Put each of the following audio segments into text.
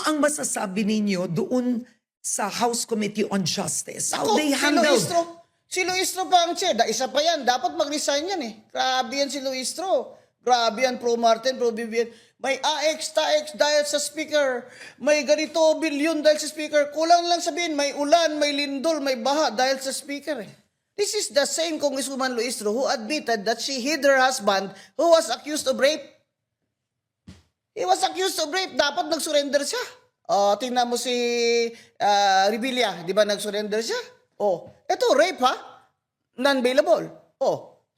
ang masasabi ninyo doon sa House Committee on Justice? How Ako, they handled? Si Luistro pa ang chair. Isa pa yan. Dapat mag-resign yan eh. Grabe yan si Luistro. Grabe yan, pro-Martin, pro-Vivian. May AX, TAX dahil sa speaker. May ganito, bilyon dahil sa speaker. Kulang lang sabihin, may ulan, may lindol, may baha dahil sa speaker eh. This is the same Congresswoman Luistro who admitted that she hid her husband who was accused of rape. He was accused of rape. Dapat nag-surrender siya. Tingnan mo si Revilla. Di ba nag-surrender siya? Eto, rape ha? Non-bailable.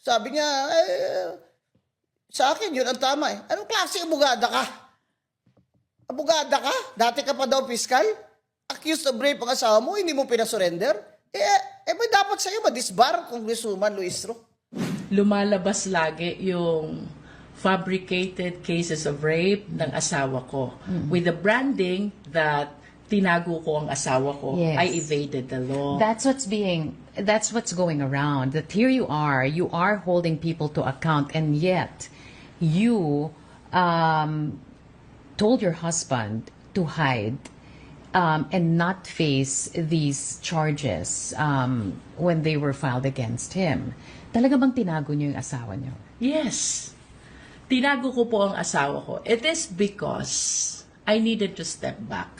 Sabi niya, sa akin yun ang tama eh. Anong klase abogada ka? Abogada ka? Dati ka pa daw piskal? Accused of rape ang asawa mo, hindi mo pinasurrender? May dapat sa'yo ma-disbar, Congresswoman Luistro. Lumalabas lagi yung fabricated cases of rape ng asawa ko. With the branding that tinago ko ang asawa ko, Yes. I evaded the law. That's what's going around. That here you are holding people to account, and yet you told your husband to hide and not face these charges when they were filed against him. Talaga bang tinago niyo yung asawa niyo? Yes. Tinago ko po ang asawa ko. It is because I needed to step back.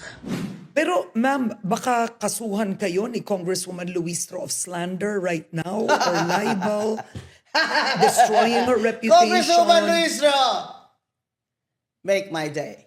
Pero ma'am, baka kasuhan kayo ni Congresswoman Luistro of slander right now or libel, destroying her reputation. Congresswoman Luistro! Make my day.